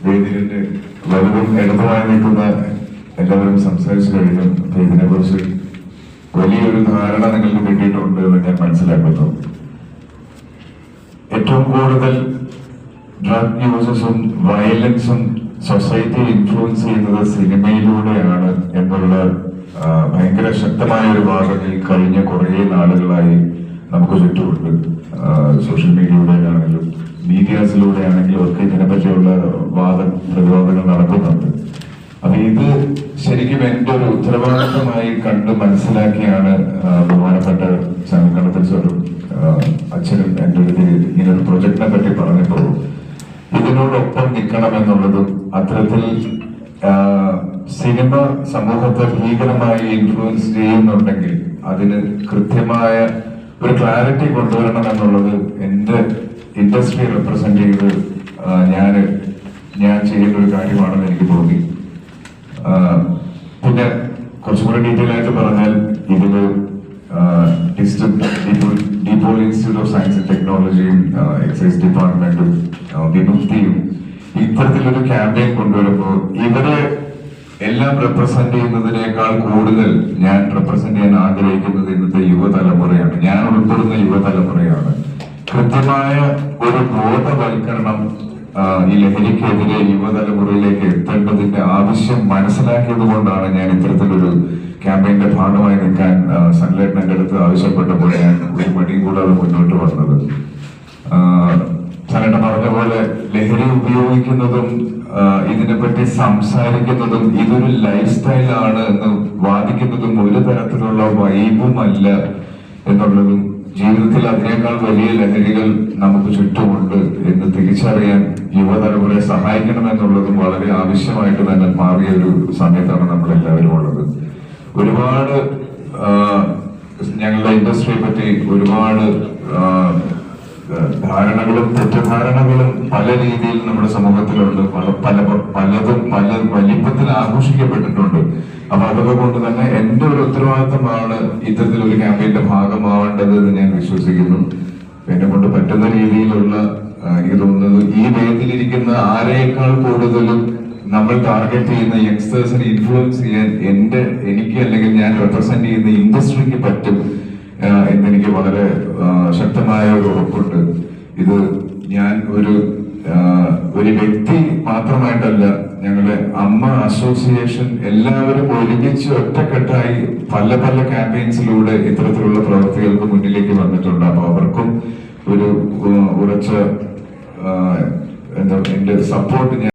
വേദിയുടെ വലുതും ഇടതുമായി നിൽക്കുന്ന എല്ലാവരും സംസാരിച്ചു കഴിഞ്ഞു. ഇതിനെ കുറിച്ച് വലിയൊരു ധാരണ നിങ്ങൾക്ക് കിട്ടിയിട്ടുണ്ട് എന്ന് ഞാൻ മനസ്സിലാക്കുന്നു. ഏറ്റവും കൂടുതൽ ഡ്രഗ് യൂസസും വയലൻസും സൊസൈറ്റിയെ ഇൻഫ്ലുവൻസ് ചെയ്യുന്നത് സിനിമയിലൂടെയാണ് എന്നുള്ള ഭയങ്കര ശക്തമായ ഒരു വാദം ഈ കഴിഞ്ഞ കുറേ നാളുകളായി നമുക്ക് ചുറ്റുമുണ്ട്. സോഷ്യൽ മീഡിയയിലൂടെയാണെങ്കിലും മീഡിയാസിലൂടെയാണെങ്കിലും ഒക്കെ ഇതിനെപ്പറ്റിയുള്ള പ്രതിവാദങ്ങൾ നടക്കുന്നുണ്ട്. അപ്പൊ ഇത് ശരിക്കും എന്റെ ഒരു ഉത്തരവാദിത്തമായി കണ്ട് മനസ്സിലാക്കിയാണ് ബഹുമാനപ്പെട്ട ചാനക്കടത്തിൽ സാറും അച്ഛനും എന്റെ അടുത്ത് ഇങ്ങനൊരു പ്രൊജക്ടിനെ പറ്റി പറഞ്ഞപ്പോൾ ഇതിനോടൊപ്പം നിൽക്കണമെന്നുള്ളതും അത്തരത്തിൽ സിനിമ സമൂഹത്തെ ഭീകരമായി ഇൻഫ്ലുവൻസ് ചെയ്യുന്നുണ്ടെങ്കിൽ അതിന് കൃത്യമായ ഒരു ക്ലാരിറ്റി കൊണ്ടുവരണം എന്നുള്ളത് എന്റെ ഇൻഡസ്ട്രി റെപ്രസെന്റ് ചെയ്ത് ഞാൻ ചെയ്യേണ്ട ഒരു കാര്യമാണെന്ന് എനിക്ക് തോന്നി. പിന്നെ കുറച്ചും കൂടെ ഡീറ്റെയിൽ ആയിട്ട് പറഞ്ഞാൽ ഇതില് DePaul institute of science and ടെക്നോളജിയും എക്സൈസ് ഡിപ്പാർട്ട്മെന്റും വിമുക്തിയും ഇത്തരത്തിലൊരു ക്യാമ്പയിൻ കൊണ്ടുവരുമ്പോൾ ഇവരെ എല്ലാം റെപ്രസെന്റ് ചെയ്യുന്നതിനേക്കാൾ കൂടുതൽ ഞാൻ റെപ്രസെന്റ് ചെയ്യാൻ ആഗ്രഹിക്കുന്നത് ഇന്നത്തെ യുവതലമുറയാണ്. ഞാൻ ഉൾപ്പെടുന്ന യുവതലമുറയാണ്. കൃത്യമായ ഒരു ബോധവൽക്കരണം ഈ ലഹരിക്കെതിരെ യുവതലമുറയിലേക്ക് എത്തേണ്ടതിന്റെ ആവശ്യം മനസ്സിലാക്കിയത് കൊണ്ടാണ് ഞാൻ ഇത്തരത്തിലൊരു ക്യാമ്പയിന്റെ ഭാഗമായി നിൽക്കാൻ സൺലൈറ്റ് എന്റെ അടുത്ത് ആവശ്യപ്പെട്ടപ്പോൾ ഞാൻ ഒരു മടിയും കൂടാതെ മുന്നോട്ട് വന്നത്. സനേട്ട പറഞ്ഞ പോലെ ലഹരി ഉപയോഗിക്കുന്നതും ഇതിനെപ്പറ്റി സംസാരിക്കുന്നതും ഇതൊരു ലൈഫ് സ്റ്റൈലാണ് എന്ന് വാദിക്കുന്നതും ഒരു തരത്തിലുള്ള വൈബുമല്ല എന്നുള്ളതും ജീവിതത്തിൽ അതിനേക്കാൾ വലിയ ലഹരികൾ നമുക്ക് ചുറ്റുമുണ്ട് എന്ന് തിരിച്ചറിയാൻ യുവതലമുറയെ സഹായിക്കണമെന്നുള്ളതും വളരെ ആവശ്യമായിട്ട് തന്നെ മാറിയ ഒരു സമയത്താണ് നമ്മളെല്ലാവരും ഉള്ളത്. ഒരുപാട് ഞങ്ങളുടെ ഇൻഡസ്ട്രിയെ പറ്റി ഒരുപാട് ധാരണകളും തെറ്റിദ്ധാരണകളും പല രീതിയിൽ നമ്മുടെ സമൂഹത്തിലുണ്ട്. പലതും പല വലിപ്പത്തിൽ ആഘോഷിക്കപ്പെട്ടിട്ടുണ്ട്. അപ്പൊ അതൊക്കെ കൊണ്ട് തന്നെ എന്റെ ഒരു ഉത്തരവാദിത്തമാണ് ഇത്തരത്തിലൊരു ക്യാമ്പയിന്റെ ഭാഗമാവേണ്ടത് എന്ന് ഞാൻ വിശ്വസിക്കുന്നു. എന്നെ കൊണ്ട് പറ്റുന്ന രീതിയിലുള്ള എനിക്ക് തോന്നുന്നത് ഈ വേദിയിലിരിക്കുന്ന ആരെയേക്കാൾ കൂടുതലും നമ്മൾ ടാർഗറ്റ് ചെയ്യുന്ന യങ്സ്റ്റേഴ്സിനെ ഇൻഫ്ലുവൻസ് ചെയ്യാൻ എനിക്ക് അല്ലെങ്കിൽ ഞാൻ റെപ്രസെന്റ് ചെയ്യുന്ന ഇൻഡസ്ട്രിക്ക് പറ്റും എന്നെനിക്ക് വളരെ ശക്തമായ ഒരു ഉറപ്പുണ്ട്. ഇത് ഞാൻ ഒരു വ്യക്തി മാത്രമായിട്ടല്ല, ഞങ്ങളുടെ അമ്മ അസോസിയേഷൻ എല്ലാവരും ഒരുമിച്ച് ഒറ്റക്കെട്ടായി പല പല ക്യാമ്പയിൻസിലൂടെ ഇത്തരത്തിലുള്ള പ്രവർത്തികൾക്ക് മുന്നിലേക്ക് വന്നിട്ടുണ്ട്. അപ്പൊ അവർക്കും ഒരു ഉറച്ച എന്റെ സപ്പോർട്ട്